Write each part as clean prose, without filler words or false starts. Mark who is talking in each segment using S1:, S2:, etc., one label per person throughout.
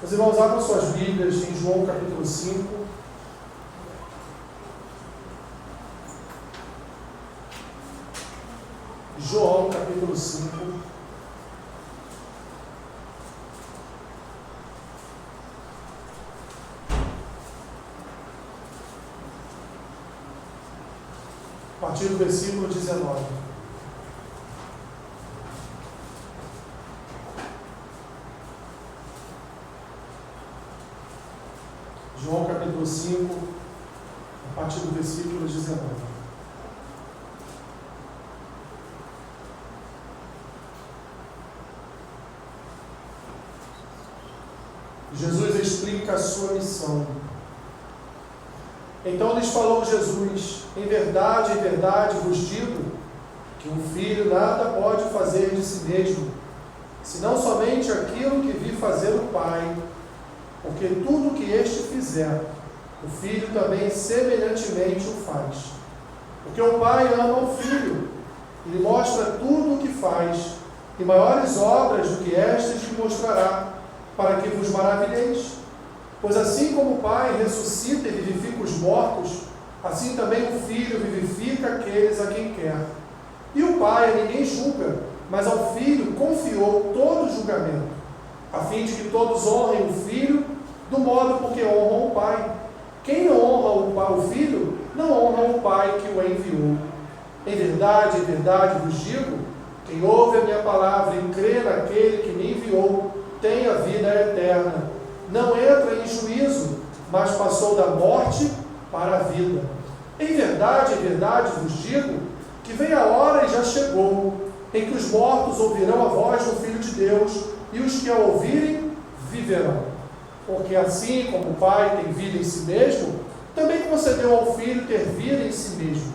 S1: Os irmãos abram suas Bíblias em João capítulo 5. João capítulo 5. A partir do versículo 19. João capítulo 5, a partir do versículo 19. Jesus explica a sua missão. Então lhes falou Jesus: em verdade vos digo, que um filho nada pode fazer de si mesmo, senão somente aquilo que vi fazer o Pai, porque tudo que este fizer, o Filho também semelhantemente o faz. Porque o Pai ama o Filho, e lhe mostra tudo o que faz, e maiores obras do que estas lhe mostrará, para que vos maravilheis. Pois assim como o Pai ressuscita e vivifica os mortos, assim também o Filho vivifica aqueles a quem quer. E o Pai a ninguém julga, mas ao Filho confiou todo o julgamento, a fim de que todos honrem o Filho do modo porque honram o Pai. Quem não honra o Filho, não honra o Pai que o enviou. Em verdade vos digo, quem ouve a minha palavra e crê naquele que me enviou, tem a vida eterna. Não entra em juízo, mas passou da morte para a vida. Em verdade vos digo, que vem a hora e já chegou, em que os mortos ouvirão a voz do Filho de Deus, e os que a ouvirem, viverão. Porque assim como o Pai tem vida em si mesmo, também concedeu ao Filho ter vida em si mesmo.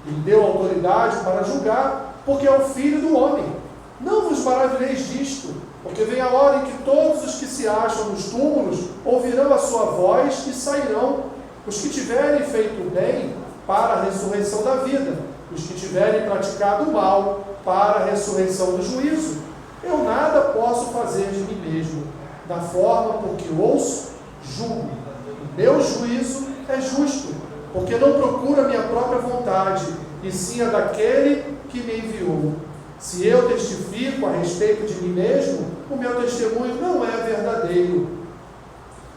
S1: E lhe deu autoridade para julgar, porque é o Filho do homem. Não vos maravilheis disto, porque vem a hora em que todos os que se acham nos túmulos ouvirão a sua voz e sairão, os que tiverem feito o bem para a ressurreição da vida, os que tiverem praticado o mal para a ressurreição do juízo. Eu nada posso fazer de mim mesmo, da forma por que ouço, julgo. O meu juízo é justo, porque não procuro a minha própria vontade, e sim a daquele que me enviou. Se eu testifico a respeito de mim mesmo, o meu testemunho não é verdadeiro.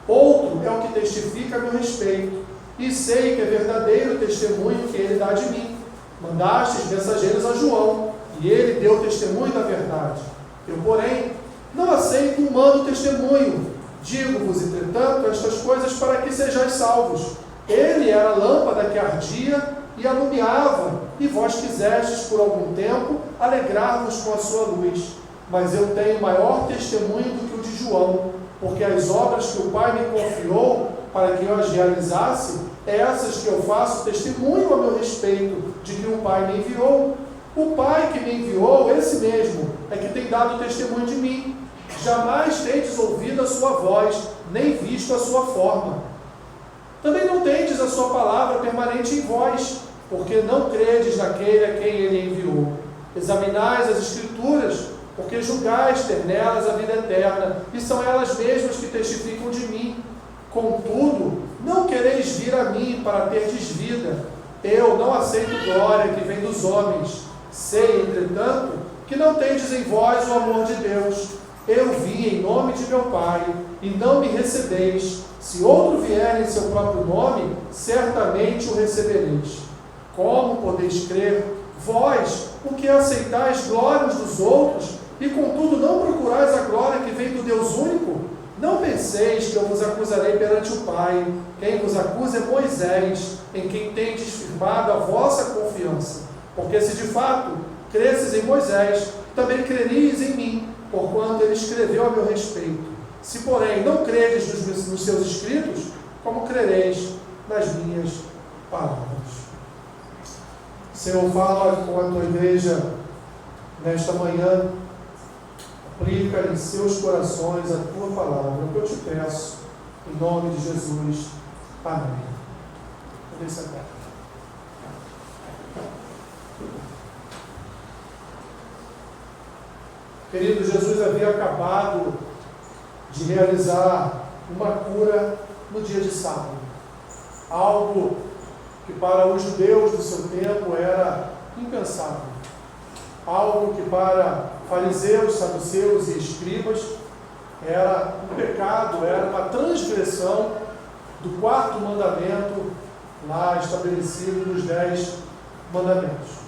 S1: Outro é o que testifica a meu respeito, e sei que é verdadeiro o testemunho que ele dá de mim. Mandastes mensageiros a João, e ele deu testemunho da verdade. Eu, porém, não aceito humano testemunho. Digo-vos, entretanto, estas coisas para que sejais salvos. Ele era a lâmpada que ardia e alumiava, e vós quisestes, por algum tempo, alegrar-vos com a sua luz. Mas eu tenho maior testemunho do que o de João, porque as obras que o Pai me confiou para que eu as realizasse, essas que eu faço testemunho a meu respeito de que o Pai me enviou. O Pai que me enviou, esse mesmo, é que tem dado testemunho de mim. Jamais tendes ouvido a sua voz, nem visto a sua forma. Também não tendes a sua palavra permanente em vós, porque não credes naquele a quem ele enviou. Examinais as Escrituras, porque julgais ter nelas a vida eterna, e são elas mesmas que testificam de mim. Contudo, não quereis vir a mim para terdes vida. Eu não aceito glória que vem dos homens. Sei, entretanto, que não tendes em vós o amor de Deus. Eu vim em nome de meu Pai, e não me recebeis. Se outro vier em seu próprio nome, certamente o recebereis. Como podeis crer, vós, o que aceitais glórias dos outros, e contudo não procurais a glória que vem do Deus único? Não penseis que eu vos acusarei perante o Pai. Quem vos acusa é Moisés, em quem tendes firmado a vossa confiança. Porque se de fato cresces em Moisés, também creríeis em mim, porquanto ele escreveu a meu respeito. Se, porém, não credes nos seus escritos, como crereis nas minhas palavras? Senhor, fala com a tua igreja nesta manhã, aplica em seus corações a tua palavra, que eu te peço, em nome de Jesus. Amém. Podem sentar. Querido, Jesus havia acabado de realizar uma cura no dia de sábado. Algo que para os judeus do seu tempo era impensável. Algo que para fariseus, saduceus e escribas era um pecado, era uma transgressão do quarto mandamento lá estabelecido nos 10 mandamentos.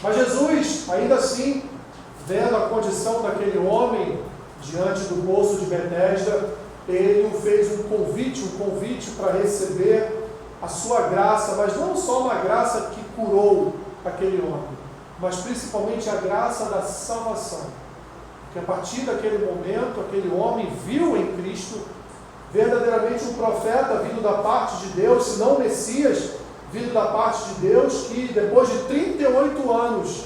S1: Mas Jesus, ainda assim, vendo a condição daquele homem diante do poço de Betesda, ele o fez um convite para receber a sua graça, mas não só uma graça que curou aquele homem, mas principalmente a graça da salvação. Que a partir daquele momento, aquele homem viu em Cristo verdadeiramente um profeta vindo da parte de Deus, se não Messias, vindo da parte de Deus, que depois de 38 anos,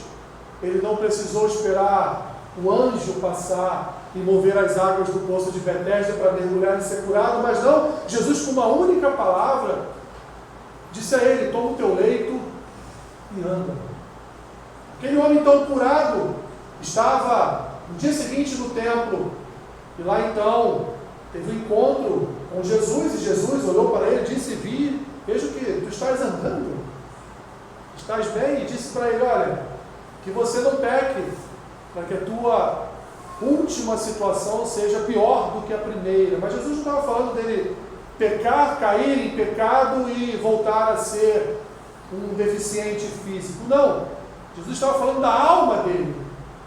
S1: ele não precisou esperar o anjo passar e mover as águas do poço de Betesda para mergulhar e ser curado, mas não, Jesus com uma única palavra, disse a ele: toma o teu leito e anda. Aquele homem então curado, estava no dia seguinte no templo, e lá então, teve um encontro com Jesus, e Jesus olhou para ele e disse: vejo que tu estás andando, estás bem, e disse para ele: olha, que você não peque, para que a tua última situação seja pior do que a primeira. Mas Jesus não estava falando dele pecar, cair em pecado e voltar a ser um deficiente físico, não. Jesus estava falando da alma dele.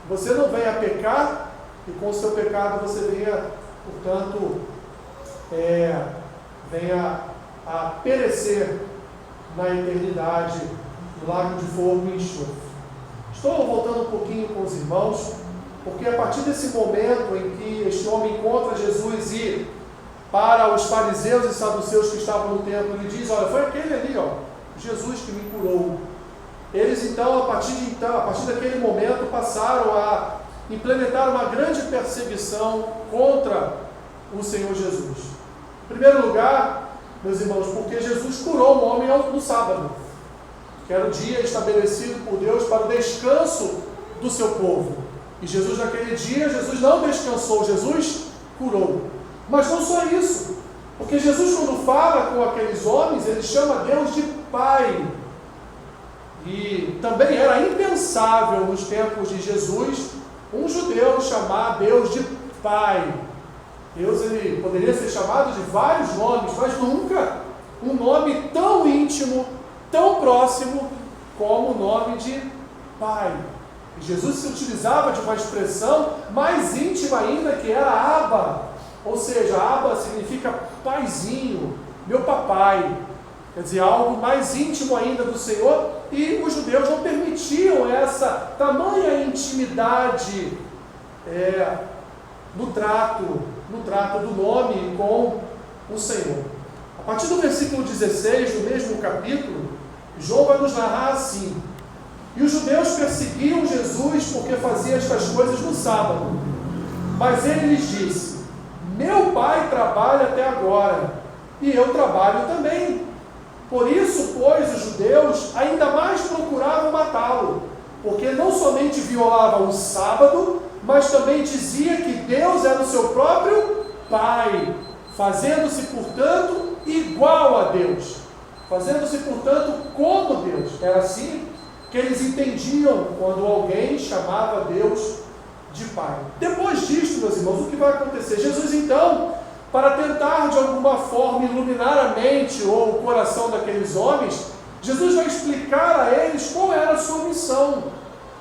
S1: Você não venha a pecar, e com o seu pecado você venha, portanto, venha a perecer na eternidade, no lago de fogo e enxofre. Estou voltando um pouquinho com os irmãos, porque a partir desse momento em que este homem encontra Jesus e para os fariseus e saduceus que estavam no templo, ele diz: olha, foi aquele ali, ó, Jesus que me curou. Eles então, a partir daquele momento, passaram a implementar uma grande perseguição contra o Senhor Jesus. Em primeiro lugar, meus irmãos, porque Jesus curou um homem no sábado, que era o dia estabelecido por Deus para o descanso do seu povo. E Jesus naquele dia, Jesus não descansou, Jesus curou. Mas não só isso, porque Jesus, quando fala com aqueles homens, ele chama Deus de Pai. E também era impensável nos tempos de Jesus um judeu chamar Deus de Pai. Deus, ele poderia ser chamado de vários nomes, mas nunca um nome tão íntimo, tão próximo como o nome de Pai. E Jesus se utilizava de uma expressão mais íntima ainda, que era Abba. Ou seja, Abba significa paizinho, meu papai. Quer dizer, algo mais íntimo ainda do Senhor, e os judeus não permitiam essa tamanha intimidade no trato do nome com o Senhor. A partir do versículo 16 do mesmo capítulo, João vai nos narrar assim: e os judeus perseguiam Jesus porque fazia estas coisas no sábado, mas ele lhes disse: meu pai trabalha até agora, e eu trabalho também. Por isso, pois, os judeus ainda mais procuravam matá-lo, porque não somente violava o sábado, mas também dizia que Deus era o seu próprio Pai, fazendo-se, portanto, igual a Deus, fazendo-se, portanto, como Deus. Era assim que eles entendiam quando alguém chamava Deus de Pai. Depois disto, meus irmãos, o que vai acontecer? Jesus, então, para tentar de alguma forma iluminar a mente ou o coração daqueles homens, Jesus vai explicar a eles qual era a sua missão,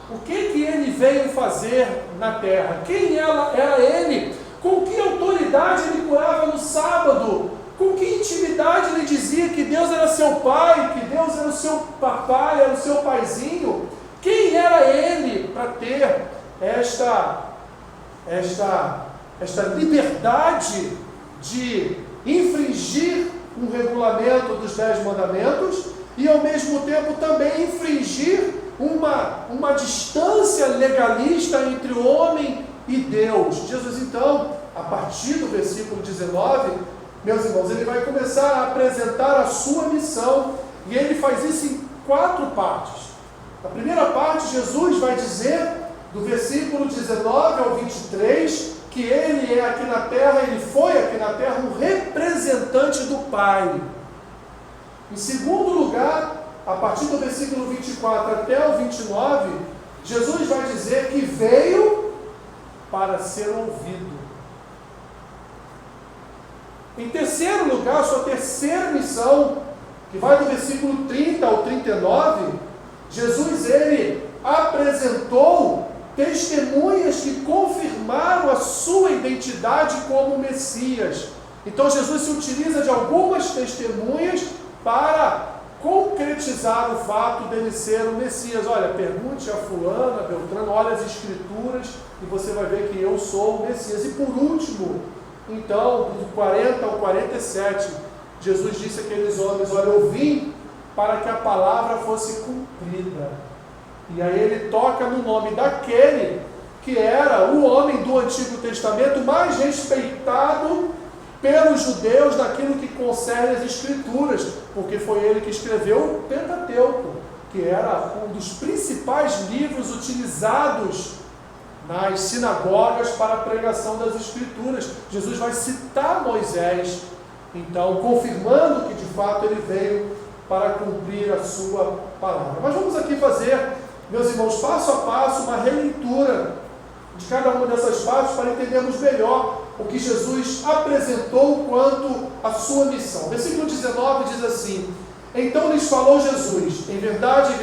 S1: o que ele veio fazer na terra, quem era ele, com que autoridade ele curava no sábado, com que intimidade ele dizia que Deus era seu pai, que Deus era o seu papai, era o seu paizinho. Quem era ele para ter esta liberdade de infringir um regulamento dos 10 mandamentos e ao mesmo tempo também infringir uma distância legalista entre o homem e Deus? Jesus, então, a partir do versículo 19, meus irmãos, ele vai começar a apresentar a sua missão, e ele faz isso em 4 partes. Na primeira parte, Jesus vai dizer, do versículo 19 ao 23, que ele é aqui na terra, ele foi aqui na terra um representante do Pai. Em segundo lugar, a partir do versículo 24 até o 29, Jesus vai dizer que veio para ser ouvido. Em terceiro lugar, sua terceira missão, que vai do versículo 30 ao 39, Jesus, ele apresentou testemunhas que confirmaram a sua identidade como Messias. Então Jesus se utiliza de algumas testemunhas para concretizar o fato dele ser o Messias. Olha, pergunte a fulana, Beltrano, olha as escrituras e você vai ver que eu sou o Messias. E por último, então, do 40 ao 47, Jesus disse àqueles homens, olha, eu vim para que a palavra fosse cumprida. E aí ele toca no nome daquele que era o homem do Antigo Testamento mais respeitado pelos judeus naquilo que concerne as Escrituras, porque foi ele que escreveu o Pentateuco, que era um dos principais livros utilizados nas sinagogas para a pregação das Escrituras. Jesus vai citar Moisés, então, confirmando que de fato ele veio para cumprir a sua palavra. Mas vamos aqui fazer, meus irmãos, passo a passo, uma releitura de cada uma dessas partes para entendermos melhor o que Jesus apresentou quanto à sua missão. Versículo 19 diz assim: então lhes falou Jesus, em verdade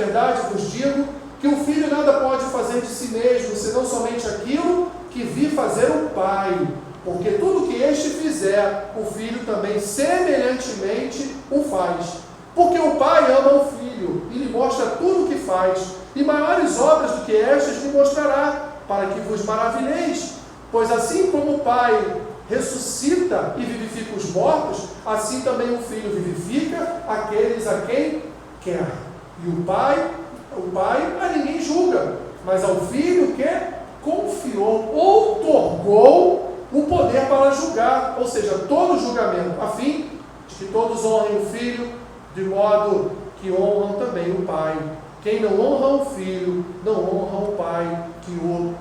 S1: vos digo, que o Filho nada pode fazer de si mesmo, senão somente aquilo que vi fazer o Pai. Porque tudo que este fizer, o Filho também semelhantemente o faz. Porque o Pai ama o Filho e lhe mostra tudo o que faz, e maiores obras do que estas lhe mostrará, para que vos maravilheis. Pois assim como o Pai ressuscita e vivifica os mortos, assim também o Filho vivifica aqueles a quem quer. E o Pai a ninguém julga, mas ao Filho que confiou, outorgou o poder para julgar, ou seja, todo julgamento, a fim de que todos honrem o Filho, de modo que honram também o Pai. Quem não honra o Filho, não honra o Pai que o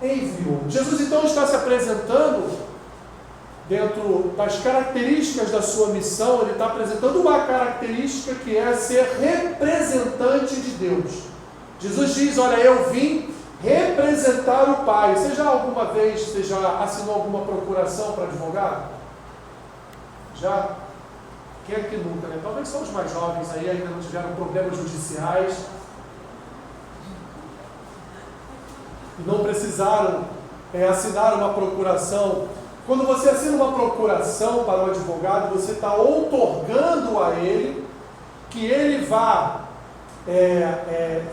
S1: enviou. Jesus então está se apresentando dentro das características da sua missão. Ele está apresentando uma característica que é ser representante de Deus. Jesus diz, olha, eu vim representar o Pai. Você já alguma vez, você já assinou alguma procuração para advogado? Já? Quem é que nunca, né? Talvez são os mais jovens aí, ainda não tiveram problemas judiciais e não precisaram assinar uma procuração. Quando você assina uma procuração para o advogado, você está outorgando a ele que ele vá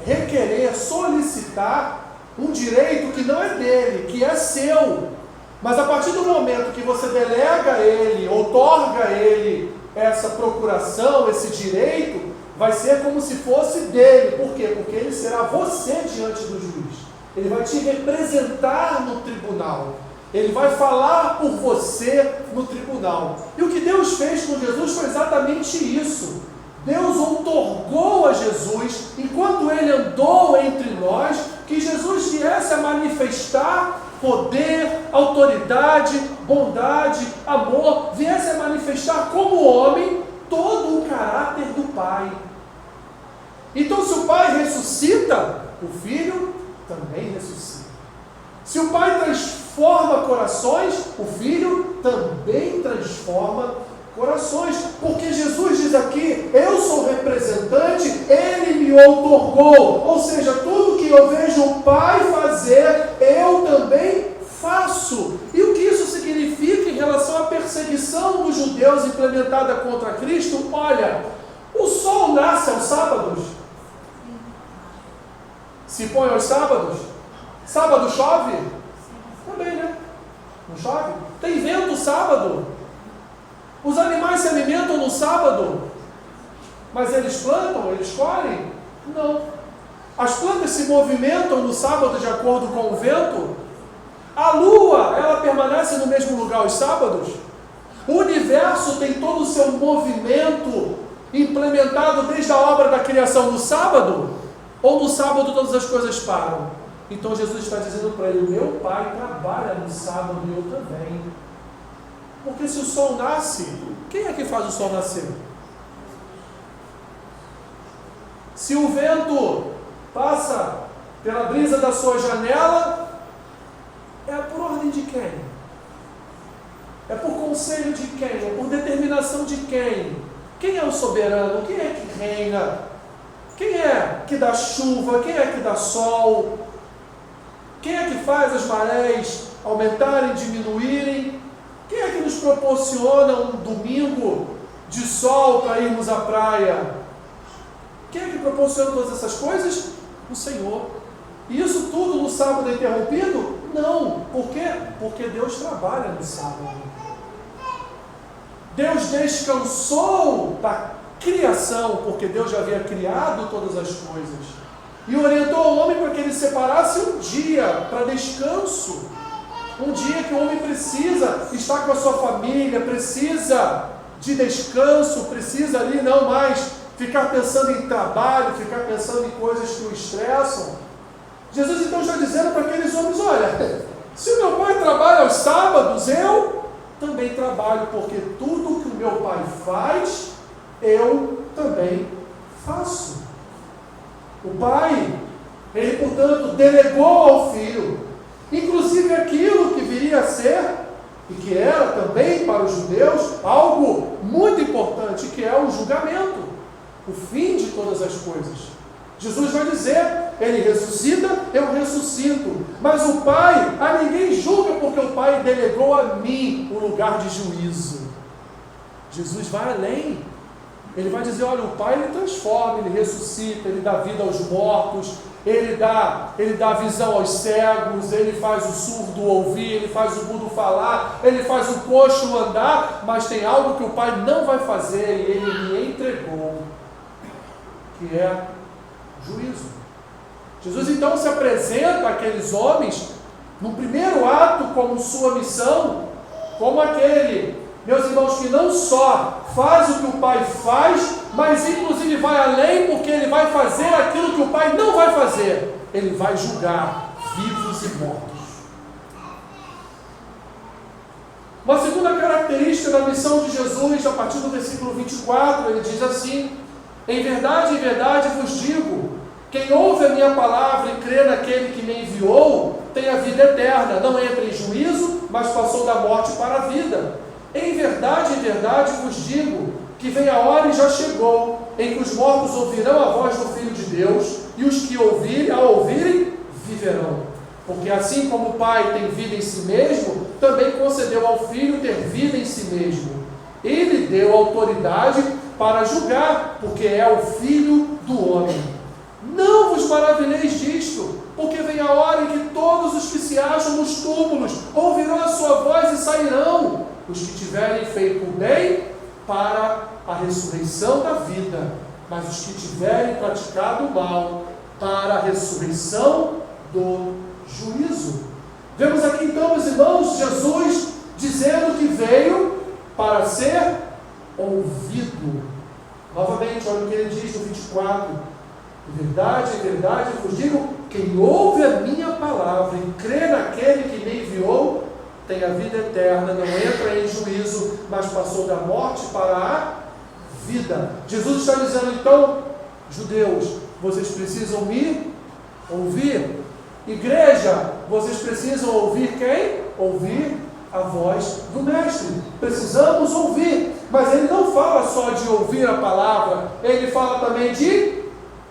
S1: requerer, solicitar um direito que não é dele, que é seu. Mas a partir do momento que você delega a ele, outorga a ele essa procuração, esse direito, vai ser como se fosse dele. Por quê? Porque ele será você diante do juiz. Ele vai te representar no tribunal. Ele vai falar por você no tribunal. E o que Deus fez com Jesus foi exatamente isso. Deus outorgou a Jesus, enquanto ele andou entre nós, que Jesus viesse a manifestar poder, autoridade, bondade, amor, viesse a manifestar como homem todo o caráter do Pai. Então, se o Pai ressuscita, o Filho também ressuscita. Se o Pai transforma corações, o Filho também transforma corações, porque Jesus diz aqui, eu sou representante, Ele me outorgou, ou seja, tudo que eu vejo o Pai fazer, eu também faço. E o que isso significa em relação à perseguição dos judeus implementada contra Cristo? Olha, o sol nasce aos sábados, se põe aos sábados, sábado chove? Também, né? Não chove? Tem vento sábado? Os animais se alimentam no sábado, mas eles plantam, eles colhem? Não. As plantas se movimentam no sábado de acordo com o vento? A lua, ela permanece no mesmo lugar aos sábados? O universo tem todo o seu movimento implementado desde a obra da criação no sábado? Ou no sábado todas as coisas param? Então Jesus está dizendo para ele: meu pai trabalha no sábado e eu também. Porque se o sol nasce, quem é que faz o sol nascer? Se o vento passa pela brisa da sua janela, é por ordem de quem? É por conselho de quem? É por determinação de quem? Quem é o soberano? Quem é que reina? Quem é que dá chuva? Quem é que dá sol? Quem é que faz as marés aumentarem, diminuírem? Quem é que nos proporciona um domingo de sol para irmos à praia? Quem é que proporciona todas essas coisas? O Senhor. E isso tudo no sábado é interrompido? Não. Por quê? Porque Deus trabalha no sábado. Deus descansou da criação, porque Deus já havia criado todas as coisas. E orientou o homem para que ele separasse um dia para descanso. Um dia que o homem precisa estar com a sua família, precisa de descanso, precisa ali não mais ficar pensando em trabalho, ficar pensando em coisas que o estressam. Jesus então está dizendo para aqueles homens: olha, se o meu pai trabalha aos sábados, eu também trabalho, porque tudo que o meu pai faz, eu também faço. O pai, ele portanto delegou ao filho, inclusive aquilo que viria a ser, e que era também para os judeus, algo muito importante, que é o julgamento, o fim de todas as coisas. Jesus vai dizer: ele ressuscita, eu ressuscito, mas o Pai, a ninguém julga, porque o Pai delegou a mim o lugar de juízo. Jesus vai além. Ele vai dizer: olha, o Pai, ele transforma, ele ressuscita, ele dá vida aos mortos, ele dá visão aos cegos, ele faz o surdo ouvir, ele faz o mudo falar, ele faz o coxo andar, mas tem algo que o Pai não vai fazer, e ele me entregou, que é juízo. Jesus então se apresenta àqueles homens, no primeiro ato, como sua missão, como aquele, meus irmãos, que não só faz o que o Pai faz, mas inclusive vai além, porque ele vai fazer aquilo que o Pai não vai fazer. Ele vai julgar vivos e mortos. Uma segunda característica da missão de Jesus, a partir do versículo 24, ele diz assim: em verdade vos digo, quem ouve a minha palavra e crê naquele que me enviou, tem a vida eterna, não entra em juízo, mas passou da morte para a vida. Em verdade vos digo, que vem a hora e já chegou, em que os mortos ouvirão a voz do Filho de Deus, e os que ouvirem, viverão. Porque assim como o Pai tem vida em si mesmo, também concedeu ao Filho ter vida em si mesmo. Ele deu autoridade para julgar, porque é o Filho do homem. Não vos maravilheis disto, porque vem a hora em que todos os que se acham nos túmulos ouvirão a sua voz e sairão, os que tiverem feito o bem para a ressurreição da vida, mas os que tiverem praticado o mal para a ressurreição do juízo. Vemos aqui então, meus irmãos, Jesus dizendo que veio para ser ouvido. Novamente, olha o que ele diz no 24: em verdade vos digo, quem ouve a minha palavra e crê naquele que me enviou, tem a vida eterna, não entra em juízo, mas passou da morte para a vida. Jesus está dizendo então: judeus, vocês precisam me ouvir. Igreja, vocês precisam ouvir quem? Ouvir a voz do Mestre. Precisamos ouvir, mas ele não fala só de ouvir a palavra, ele fala também de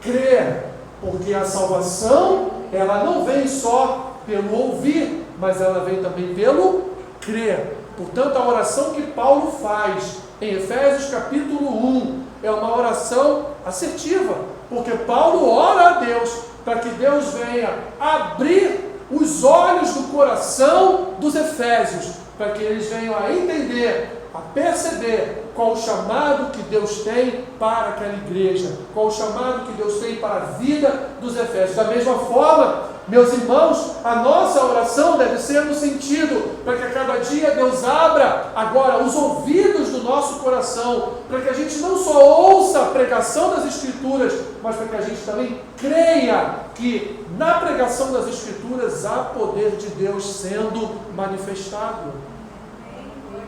S1: crer, porque a salvação, ela não vem só pelo ouvir, mas ela vem também pelo crer. Portanto, a oração que Paulo faz em Efésios capítulo 1 é uma oração assertiva, porque Paulo ora a Deus para que Deus venha abrir os olhos do coração dos efésios, para que eles venham a entender, a perceber qual o chamado que Deus tem para aquela igreja, qual o chamado que Deus tem para a vida dos efésios. Da mesma forma Meus irmãos, a nossa oração deve ser no sentido para que a cada dia Deus abra agora os ouvidos do nosso coração, para que a gente não só ouça a pregação das Escrituras, mas para que a gente também creia que na pregação das Escrituras há poder de Deus sendo manifestado.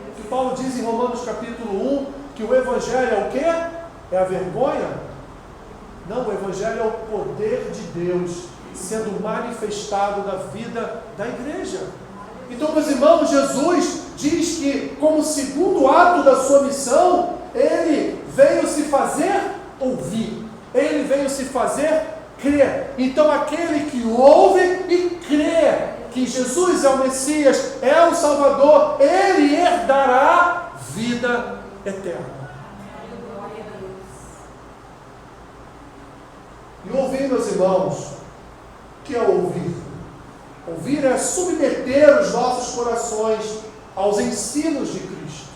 S1: O que Paulo diz em Romanos capítulo 1, que o Evangelho é o quê? É a vergonha? Não, o Evangelho é o poder de Deus sendo manifestado na vida da igreja. Então, meus irmãos, Jesus diz que, como segundo ato da sua missão, ele veio se fazer ouvir, ele veio se fazer crer. Então, aquele que ouve e crê que Jesus é o Messias, é o Salvador, ele herdará vida eterna. E ouvir, meus irmãos, o que é ouvir? Ouvir é submeter os nossos corações aos ensinos de Cristo.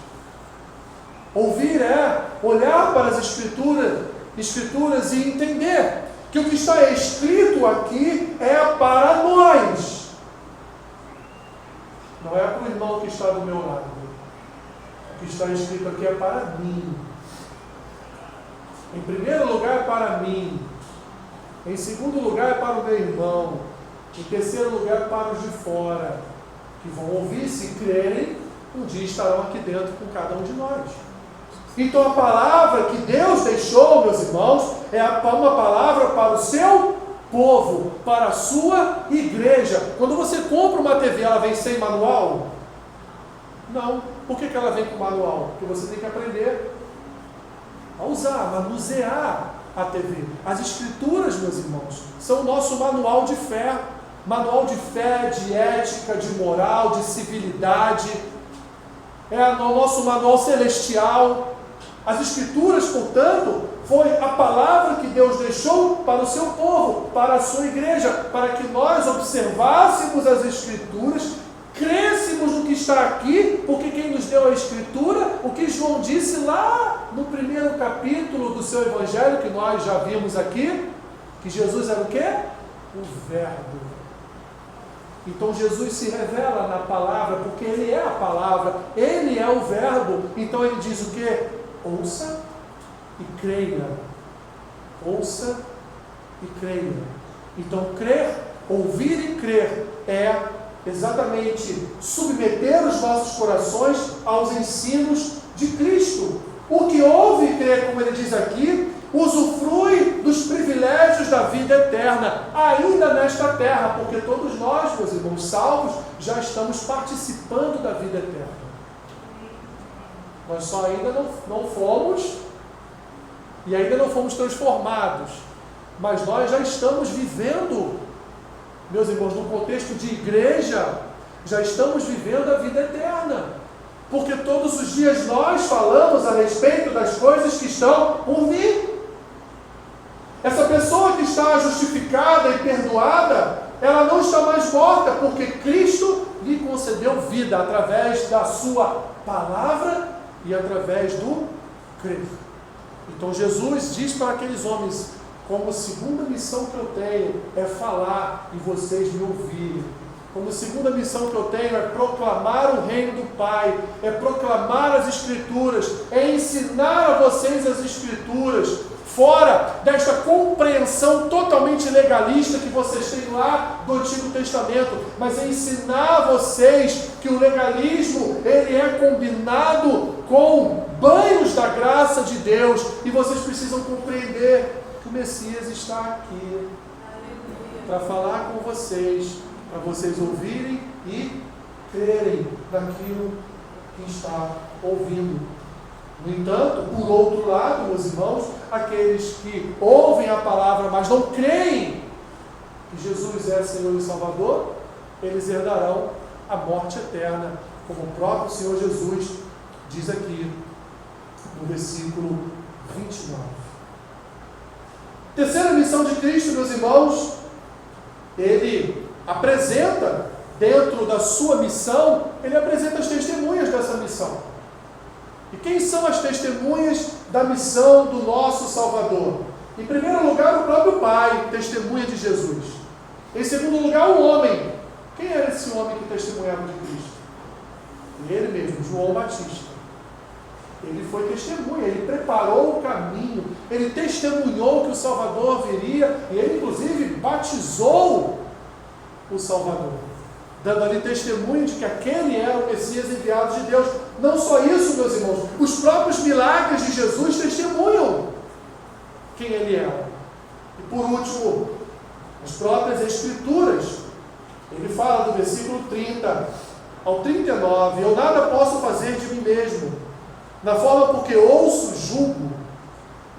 S1: Ouvir é olhar para as Escrituras e entender que o que está escrito aqui é para nós. Não é para o irmão que está do meu lado. O que está escrito aqui é para mim. Em primeiro lugar, é para mim. Em segundo lugar, é para o meu irmão. Em terceiro lugar, para os de fora, que vão ouvir, se crerem, um dia estarão aqui dentro com cada um de nós. Então a palavra que Deus deixou, meus irmãos, é uma palavra para o seu povo, para a sua igreja. Quando você compra uma TV, ela vem sem manual? Não. Por que ela vem com manual? Porque você tem que aprender a usar, manusear a TV. As Escrituras, meus irmãos, são o nosso manual de fé. Manual de fé, de ética, de moral, de civilidade. É o nosso manual celestial. As Escrituras, portanto, foi a palavra que Deus deixou para o seu povo, para a sua igreja, para que nós observássemos as Escrituras, crêssemos no que está aqui, porque quem nos deu a Escritura, o que João disse lá no primeiro capítulo do seu Evangelho, que nós já vimos aqui, que Jesus era o quê? O Verbo. Então Jesus se revela na palavra, porque Ele é a palavra, Ele é o Verbo. Então Ele diz o quê? Ouça e creia. Ouça e creia. Então crer, ouvir e crer é exatamente submeter os nossos corações aos ensinos de Cristo. O que ouve e crê, como ele diz aqui, usufrui dos privilégios da vida eterna, ainda nesta terra, porque todos nós, meus irmãos, salvos, já estamos participando da vida eterna. Nós só ainda não fomos, e ainda não fomos transformados, mas nós já estamos vivendo, meus irmãos, no contexto de igreja, já estamos vivendo a vida eterna. Porque todos os dias nós falamos a respeito das coisas que estão por vir. Essa pessoa que está justificada e perdoada, ela não está mais morta, porque Cristo lhe concedeu vida através da sua palavra e através do crer. Então Jesus diz para aqueles homens, como segunda missão que eu tenho é falar e vocês me ouvirem. Como segunda missão que eu tenho é proclamar o reino do Pai, é proclamar as Escrituras, é ensinar a vocês as Escrituras, fora desta compreensão totalmente legalista que vocês têm lá do Antigo Testamento, mas é ensinar a vocês que o legalismo, ele é combinado com banhos da graça de Deus, e vocês precisam compreender que o Messias está aqui para falar com vocês, para vocês ouvirem e crerem naquilo que está ouvindo. No entanto, por outro lado, meus irmãos, aqueles que ouvem a palavra, mas não creem que Jesus é Senhor e Salvador, eles herdarão a morte eterna, como o próprio Senhor Jesus diz aqui no versículo 29. Terceira missão de Cristo, meus irmãos, ele apresenta, dentro da sua missão, ele apresenta as testemunhas dessa missão. E quem são as testemunhas da missão do nosso Salvador? Em primeiro lugar, o próprio Pai, testemunha de Jesus. Em segundo lugar, o homem. Quem era esse homem que testemunhava de Cristo? Ele mesmo, João Batista. Ele foi testemunha, ele preparou o caminho, ele testemunhou que o Salvador viria, e ele inclusive batizou o Salvador, dando ali testemunho de que aquele era o Messias enviado de Deus. Não só isso, meus irmãos, os próprios milagres de Jesus testemunham quem ele era. E por último, as próprias Escrituras. Ele fala do versículo 30 ao 39, eu nada posso fazer de mim mesmo, na forma porque ouço, julgo.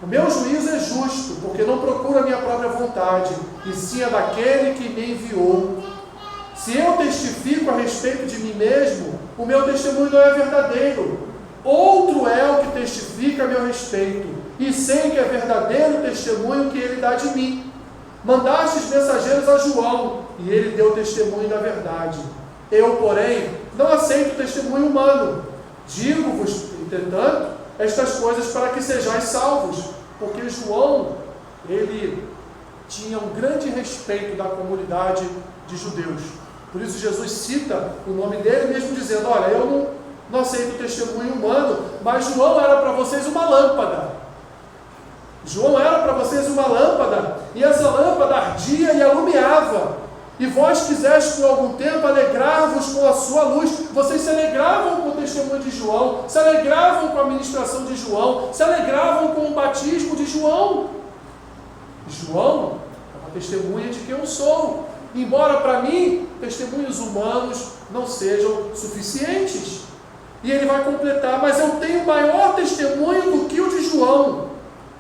S1: O meu juízo é justo, porque não procuro a minha própria vontade, e sim a daquele que me enviou. Se eu testifico a respeito de mim mesmo, o meu testemunho não é verdadeiro. Outro é o que testifica a meu respeito, e sei que é verdadeiro o testemunho que ele dá de mim. Mandastes mensageiros a João, e ele deu testemunho da verdade. Eu, porém, não aceito testemunho humano. Digo-vos, entretanto, estas coisas para que sejais salvos, porque João, ele tinha um grande respeito da comunidade de judeus. Por isso Jesus cita o nome dele mesmo dizendo, olha, eu não aceito testemunho humano, mas João era para vocês uma lâmpada. João era para vocês uma lâmpada, e essa lâmpada ardia e alumiava. E vós quiseste por algum tempo alegrar-vos com a sua luz. Vocês se alegravam com o testemunho de João, se alegravam com a ministração de João, se alegravam com o batismo de João. João é uma testemunha de quem eu sou. Embora para mim, testemunhos humanos não sejam suficientes. E ele vai completar, mas eu tenho maior testemunho do que o de João,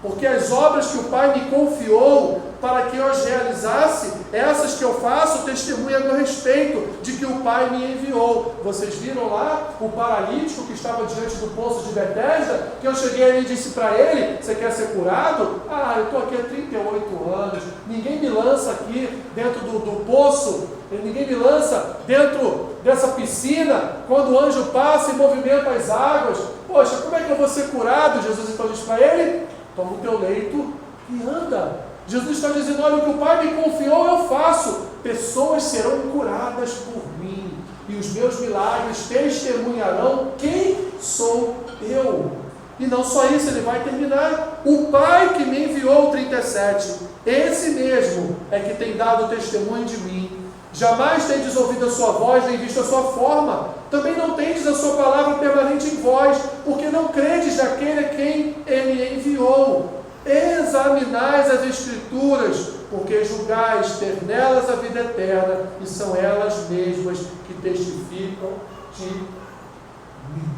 S1: porque as obras que o Pai me confiou para que eu as realizasse, essas que eu faço, testemunha a meu respeito, de que o Pai me enviou. Vocês viram lá o paralítico que estava diante do poço de Betesda, que eu cheguei ali e disse para ele, você quer ser curado? Ah, eu estou aqui há 38 anos, ninguém me lança aqui dentro do poço, ninguém me lança dentro dessa piscina, quando o anjo passa e movimenta as águas. Poxa, como é que eu vou ser curado? Jesus então diz para ele, toma o teu leito e anda. Jesus está dizendo, olha, o que o Pai me confiou eu faço. Pessoas serão curadas por mim, e os meus milagres testemunharão quem sou eu. E não só isso, ele vai terminar. O Pai que me enviou, 37, esse mesmo é que tem dado testemunho de mim. Jamais tendes ouvido a sua voz, nem visto a sua forma. Também não tendes a sua palavra permanente em vós, porque não credes naquele a quem ele enviou. Examinais as Escrituras, porque julgais ter nelas a vida eterna, e são elas mesmas que testificam de mim.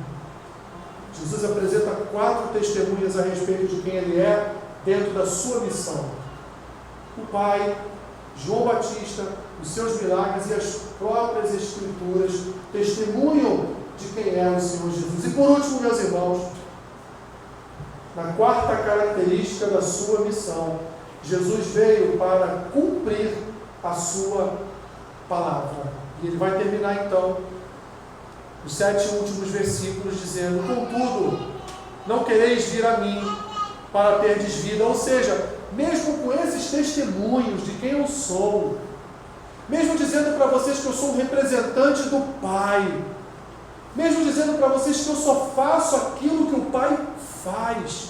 S1: Jesus apresenta 4 testemunhas a respeito de quem ele é, dentro da sua missão. O Pai, João Batista, os seus milagres e as próprias Escrituras testemunham de quem é o Senhor Jesus. E por último, meus irmãos, na 4ª característica da sua missão, Jesus veio para cumprir a sua palavra. E ele vai terminar então os 7 últimos versículos dizendo, contudo, não quereis vir a mim para terdes vida. Ou seja, mesmo com esses testemunhos de quem eu sou, mesmo dizendo para vocês que eu sou um representante do Pai, mesmo dizendo para vocês que eu só faço aquilo que o Pai faz,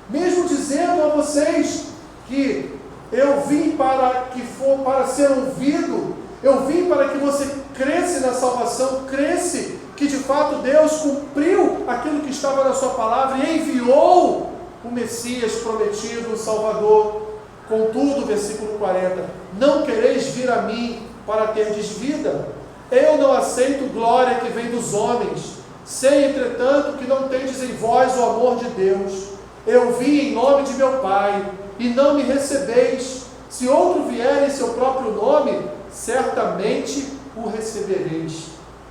S1: mesmo dizendo a vocês que eu vim para ser ouvido, eu vim para que você cresce na salvação, cresce que de fato Deus cumpriu aquilo que estava na sua palavra e enviou o Messias prometido, o Salvador. Contudo, versículo 40, não quereis vir a mim para terdes vida. Eu não aceito glória que vem dos homens. Sei, entretanto, que não tendes em vós o amor de Deus. Eu vim em nome de meu Pai, e não me recebeis. Se outro vier em seu próprio nome, certamente o recebereis.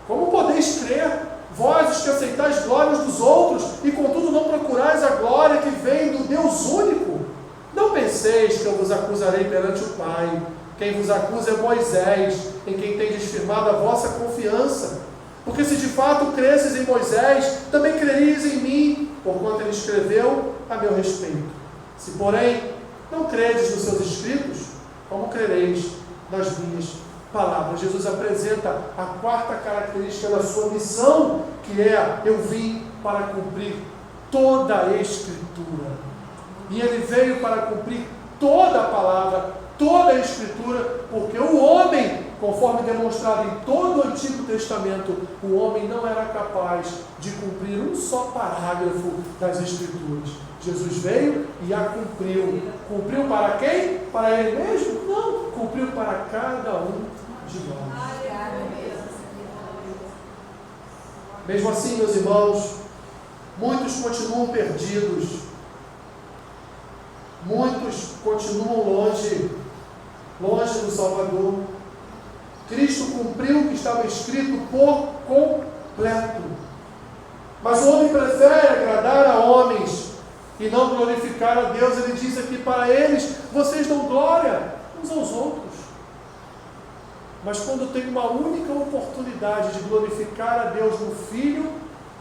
S1: Como podeis crer, vós os que aceitais glórias dos outros, e contudo não procurais a glória que vem do Deus único? Não penseis que eu vos acusarei perante o Pai. Quem vos acusa é Moisés, em quem tendes firmado a vossa confiança. Porque se de fato cresces em Moisés, também crereis em mim, porquanto ele escreveu a meu respeito. Se, porém, não credes nos seus escritos, como crereis nas minhas palavras. Jesus apresenta a quarta característica da sua missão, que é: eu vim para cumprir toda a Escritura. E ele veio para cumprir toda a palavra, toda a Escritura, porque o homem, conforme demonstrado em todo o Antigo Testamento, o homem não era capaz de cumprir um só parágrafo das Escrituras. Jesus veio e a cumpriu. Cumpriu para quem? Para ele mesmo? Não, cumpriu para cada um de nós. Mesmo assim, meus irmãos, muitos continuam perdidos. Muitos continuam longe do Salvador. Cristo cumpriu o que estava escrito por completo. Mas o homem prefere agradar a homens e não glorificar a Deus. Ele diz aqui para eles: vocês dão glória uns aos outros. Mas quando tem uma única oportunidade de glorificar a Deus no Filho,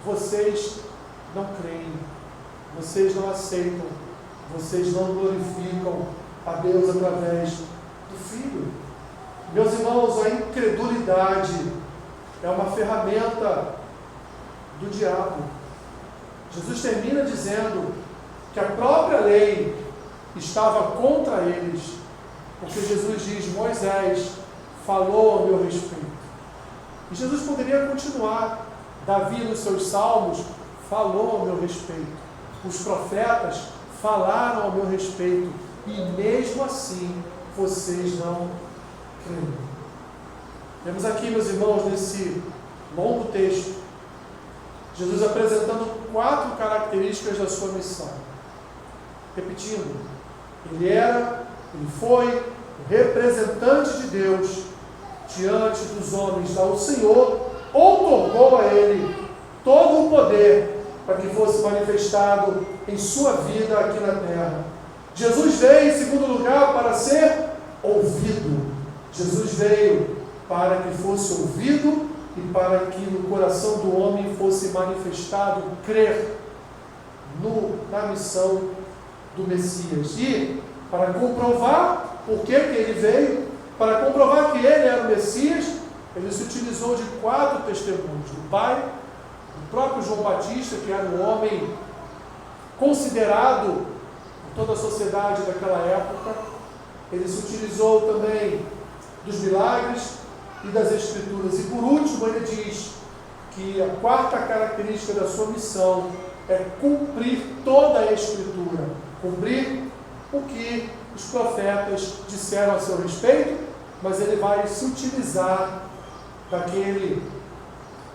S1: vocês não creem, vocês não aceitam, vocês não glorificam a Deus através do Filho. Meus irmãos, a incredulidade é uma ferramenta do diabo. Jesus termina dizendo que a própria lei estava contra eles, porque Jesus diz: Moisés falou ao meu respeito. E Jesus poderia continuar: Davi nos seus salmos falou ao meu respeito, os profetas falaram ao meu respeito, e mesmo assim vocês não creem. Temos aqui, meus irmãos, nesse longo texto, Jesus apresentando 4 características da sua missão. Repetindo: ele foi o representante de Deus diante dos homens. O Senhor outorgou a ele todo o poder para que fosse manifestado em sua vida aqui na terra. Jesus veio, em segundo lugar, para ser ouvido. Jesus veio para que fosse ouvido e para que no coração do homem fosse manifestado crer na missão do Messias. E para comprovar por que ele veio, para comprovar que ele era o Messias, ele se utilizou de 4 testemunhos: do Pai, do próprio João Batista, que era um homem considerado por toda a sociedade daquela época. Ele se utilizou também dos milagres e das Escrituras. E por último, ele diz que a 4ª característica da sua missão é cumprir toda a Escritura, cumprir o que os profetas disseram a seu respeito, mas ele vai se utilizar daquele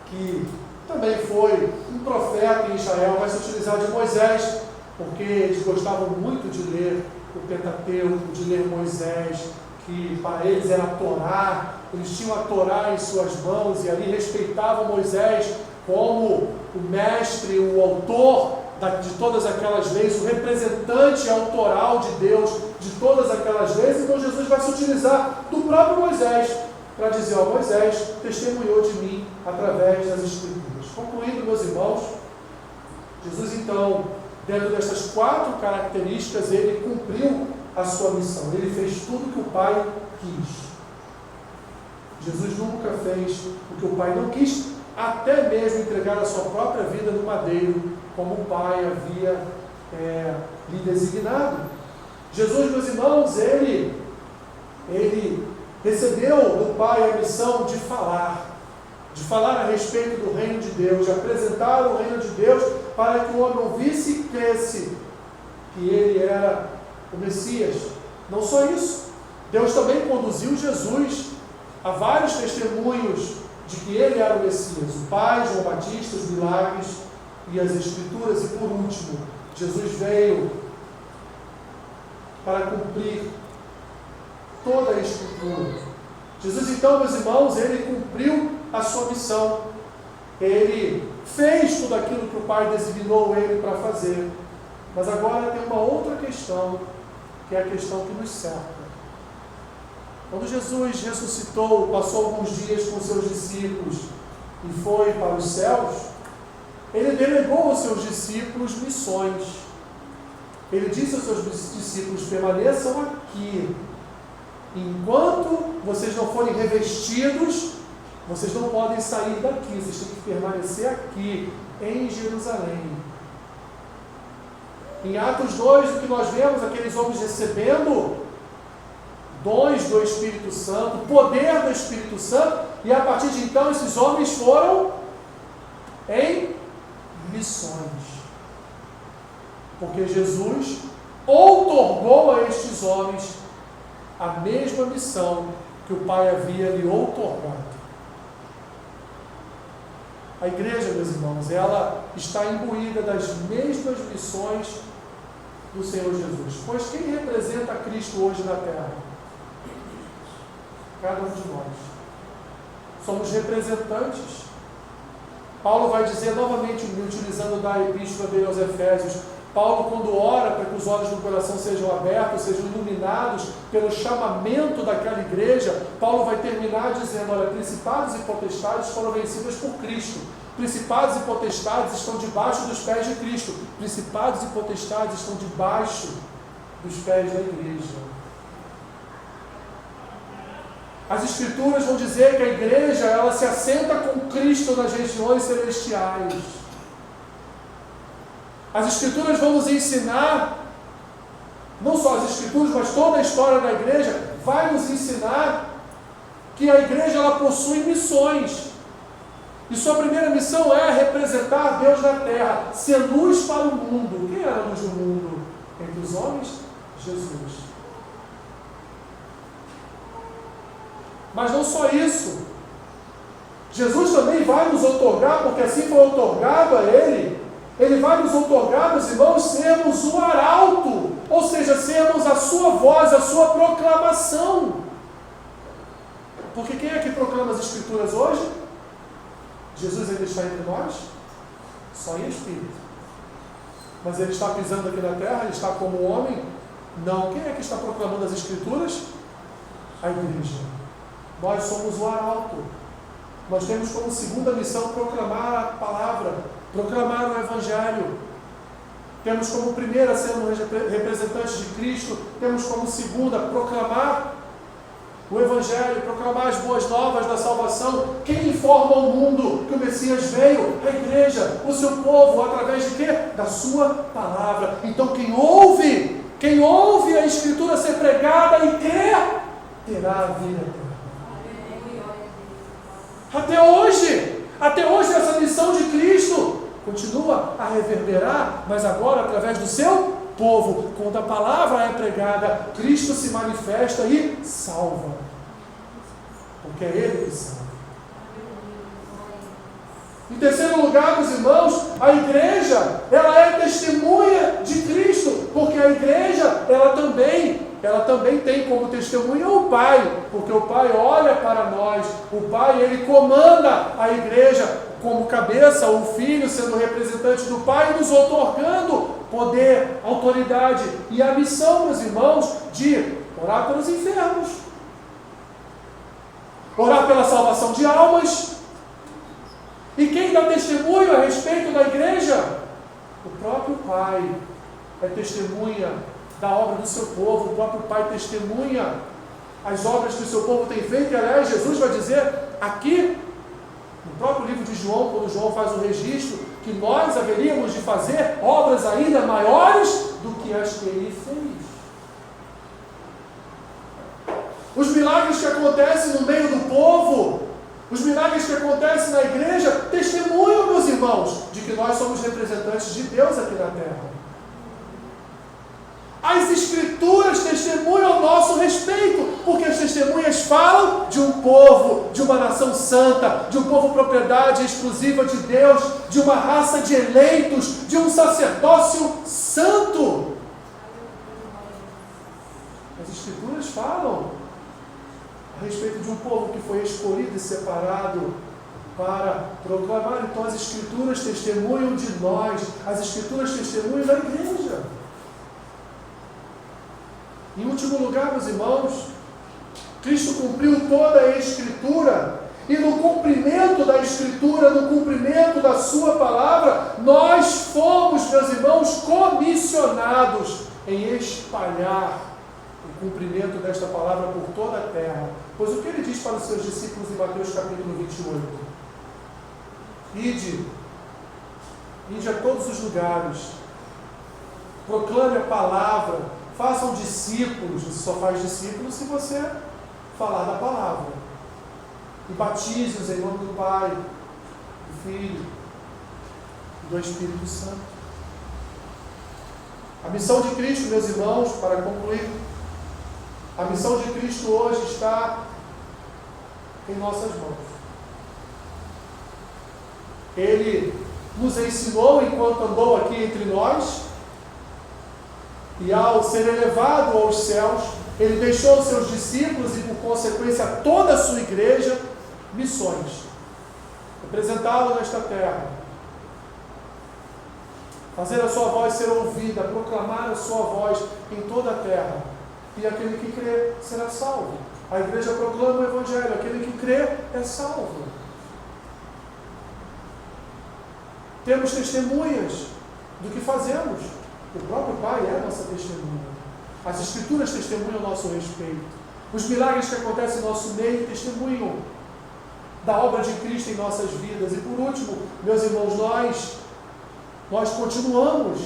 S1: que também foi um profeta em Israel, vai se utilizar de Moisés, porque eles gostavam muito de ler o Pentateuco, de ler Moisés, que para eles era a Torá. Eles tinham a Torá em suas mãos e ali respeitavam Moisés como o mestre, o autor de todas aquelas leis, o representante autoral de Deus de todas aquelas leis. Então Jesus vai se utilizar do próprio Moisés para dizer: Moisés testemunhou de mim através das Escrituras. Concluindo, meus irmãos, Jesus então, dentro dessas 4 características, ele cumpriu a sua missão. Ele fez tudo o que o Pai quis. Jesus nunca fez o que o Pai não quis, até mesmo entregar a sua própria vida no madeiro, como o Pai havia lhe designado. Jesus, meus irmãos, ele recebeu do Pai a missão de falar a respeito do reino de Deus, de apresentar o reino de Deus, para que o homem ouvisse e cresce que ele era o Messias. Não só isso, Deus também conduziu Jesus a vários testemunhos de que ele era o Messias: o Pai, João Batista, os milagres e as Escrituras. E por último, Jesus veio para cumprir toda a Escritura. Jesus então, meus irmãos, ele cumpriu a sua missão. Ele fez tudo aquilo que o Pai designou ele para fazer. Mas agora tem uma outra questão, que é a questão que nos cerca. Quando Jesus ressuscitou, passou alguns dias com seus discípulos e foi para os céus, ele delegou aos seus discípulos missões. Ele disse aos seus discípulos: permaneçam aqui enquanto vocês não forem revestidos, vocês não podem sair daqui, vocês têm que permanecer aqui, em Jerusalém. Em Atos 2, o que nós vemos, aqueles homens recebendo dons do Espírito Santo, poder do Espírito Santo, e a partir de então esses homens foram em missões. Porque Jesus outorgou a estes homens a mesma missão que o Pai havia lhe outorgado. A igreja, meus irmãos, ela está imbuída das mesmas missões do Senhor Jesus. Pois quem representa Cristo hoje na terra? Cada um de nós. Somos representantes. Paulo vai dizer novamente, utilizando da epístola dele aos Efésios, Paulo, quando ora para que os olhos do coração sejam abertos, sejam iluminados pelo chamamento daquela igreja, Paulo vai terminar dizendo, olha, principados e potestades foram vencidas por Cristo. Principados e potestades estão debaixo dos pés de Cristo. Principados e potestades estão debaixo dos pés da igreja. As Escrituras vão dizer que a igreja, ela se assenta com Cristo nas regiões celestiais. As Escrituras vão nos ensinar, não só as Escrituras, mas toda a história da igreja, vai nos ensinar que a igreja, ela possui missões. E sua primeira missão é representar Deus na terra, ser luz para o mundo. Quem era a luz do mundo? Entre os homens? Jesus. Mas não só isso. Jesus também vai nos outorgar, porque assim foi outorgado a Ele. Ele vai nos outorgar, meus irmãos, sermos o arauto, ou seja, sermos a sua voz, a sua proclamação. Porque quem é que proclama as Escrituras hoje? Jesus ainda está entre nós? Só em Espírito. Mas Ele está pisando aqui na terra? Ele está como homem? Não. Quem é que está proclamando as Escrituras? A igreja. Nós somos o arauto. Nós temos como segunda missão proclamar a palavra, proclamar o Evangelho. Temos como primeira sermos representantes de Cristo, temos como segunda proclamar o Evangelho, proclamar as boas novas da salvação. Quem informa o mundo que o Messias veio? A igreja, o seu povo, através de quê? Da sua palavra. Então quem ouve a Escritura ser pregada e crê, terá a vida eterna. Até hoje essa missão de Cristo continua a reverberar, mas agora através do seu povo. Quando a palavra é pregada, Cristo se manifesta e salva, porque é Ele que salva. Em terceiro lugar, meus irmãos, a igreja, ela é testemunha de Cristo, porque a igreja, ela também tem como testemunha o Pai, porque o Pai olha para nós, o Pai, Ele comanda a igreja como cabeça, o Filho sendo representante do Pai, nos outorgando poder, autoridade e a missão, meus irmãos, de orar pelos enfermos, orar pela salvação de almas. E quem dá testemunho a respeito da igreja? O próprio Pai é testemunha da obra do seu povo, o próprio Pai testemunha as obras que o seu povo tem feito, e aliás, Jesus vai dizer aqui, no próprio livro de João, quando João faz o registro, que nós haveríamos de fazer obras ainda maiores do que as que Ele fez. Os milagres que acontecem no meio do povo, os milagres que acontecem na igreja, testemunham, meus irmãos, de que nós somos representantes de Deus aqui na terra. As Escrituras testemunham ao nosso respeito, porque as testemunhas falam de um povo, de uma nação santa, de um povo propriedade exclusiva de Deus, de uma raça de eleitos, de um sacerdócio santo. As Escrituras falam a respeito de um povo que foi escolhido e separado para proclamar. Então as Escrituras testemunham de nós, as Escrituras testemunham da igreja. Em último lugar, meus irmãos, Cristo cumpriu toda a Escritura, e no cumprimento da Escritura, no cumprimento da sua palavra, nós fomos, meus irmãos, comissionados em espalhar o cumprimento desta palavra por toda a terra. Pois o que ele diz para os seus discípulos em Mateus capítulo 28? Ide a todos os lugares, proclame a palavra, façam discípulos. Você só faz discípulos se você falar da palavra. E batize-os em nome do Pai, do Filho e do Espírito Santo. A missão de Cristo, meus irmãos, para concluir, a missão de Cristo hoje está em nossas mãos. Ele nos ensinou enquanto andou aqui entre nós, e ao ser elevado aos céus, ele deixou os seus discípulos e, por consequência, toda a sua igreja, missões. Representá-lo nesta terra. Fazer a sua voz ser ouvida, proclamar a sua voz em toda a terra. E aquele que crê será salvo. A igreja proclama o Evangelho. Aquele que crê é salvo. Temos testemunhas do que fazemos. O próprio Pai é a nossa testemunha. As Escrituras testemunham o nosso respeito. Os milagres que acontecem em nosso meio testemunham da obra de Cristo em nossas vidas. E por último, meus irmãos, nós continuamos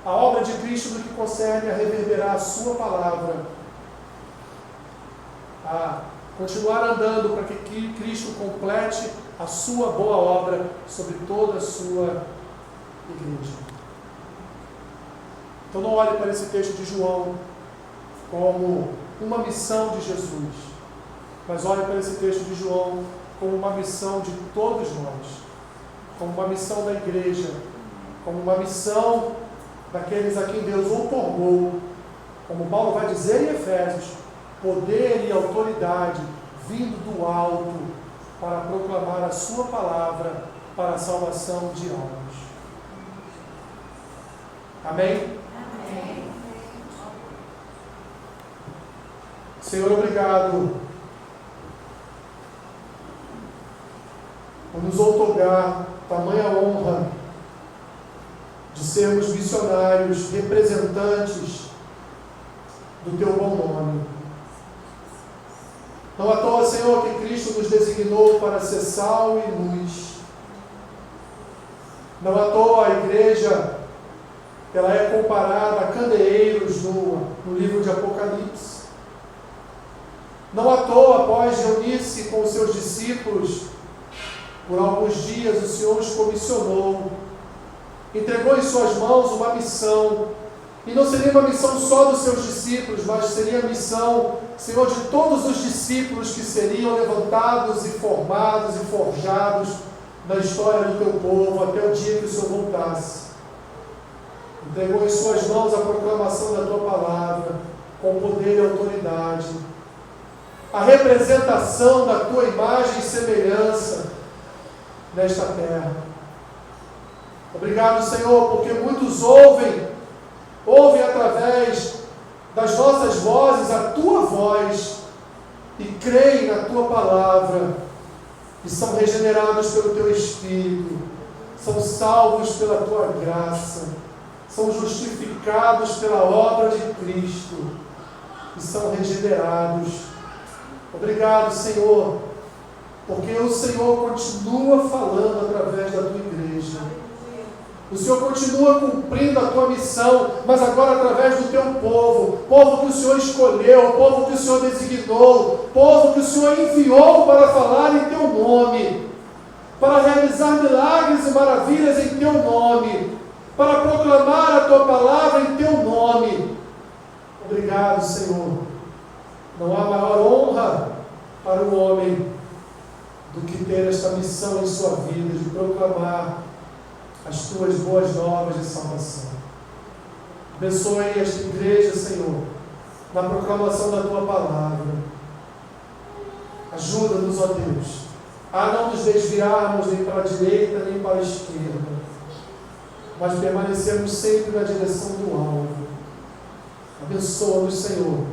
S1: a obra de Cristo no que concerne a reverberar a sua palavra, a continuar andando para que Cristo complete a sua boa obra sobre toda a sua igreja. Então não olhe para esse texto de João como uma missão de Jesus, mas olhe para esse texto de João como uma missão de todos nós, como uma missão da igreja, como uma missão daqueles a quem Deus outorgou, como Paulo vai dizer em Efésios, poder e autoridade vindo do alto para proclamar a sua palavra para a salvação de almas. Amém? Amém. Senhor, obrigado por nos outorgar tamanha honra de sermos missionários, representantes do Teu bom nome. Não à toa, Senhor, que Cristo nos designou para ser sal e luz. Não à toa a igreja, ela é comparada a candeeiros no livro de Apocalipse. Não à toa, após reunir-se com os seus discípulos, por alguns dias o Senhor os comissionou, entregou em suas mãos uma missão, e não seria uma missão só dos seus discípulos, mas seria a missão, Senhor, de todos os discípulos que seriam levantados e formados e forjados na história do Teu povo, até o dia que o Senhor voltasse. Entregou em suas mãos a proclamação da Tua palavra, com poder e autoridade, a representação da Tua imagem e semelhança nesta terra. Obrigado, Senhor, porque muitos ouvem através das nossas vozes a Tua voz e creem na Tua palavra e são regenerados pelo Teu Espírito, são salvos pela Tua graça, são justificados pela obra de Cristo e são regenerados. Obrigado, Senhor, porque o Senhor continua falando através da Tua igreja. O Senhor continua cumprindo a Tua missão, mas agora através do Teu povo, povo que o Senhor escolheu, povo que o Senhor designou, povo que o Senhor enviou para falar em Teu nome, para realizar milagres e maravilhas em Teu nome, para proclamar a Tua palavra em Teu nome. Obrigado, Senhor. Não há maior honra para o homem do que ter esta missão em sua vida, de proclamar as Tuas boas novas de salvação. Abençoe esta igreja, Senhor, na proclamação da Tua palavra. Ajuda-nos, ó Deus, a não nos desviarmos nem para a direita nem para a esquerda, mas permanecermos sempre na direção do alvo. Abençoa-nos, Senhor,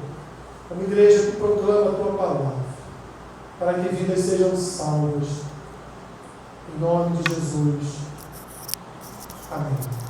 S1: como igreja que proclama a Tua palavra, para que vidas sejam salvas. Em nome de Jesus. Amém.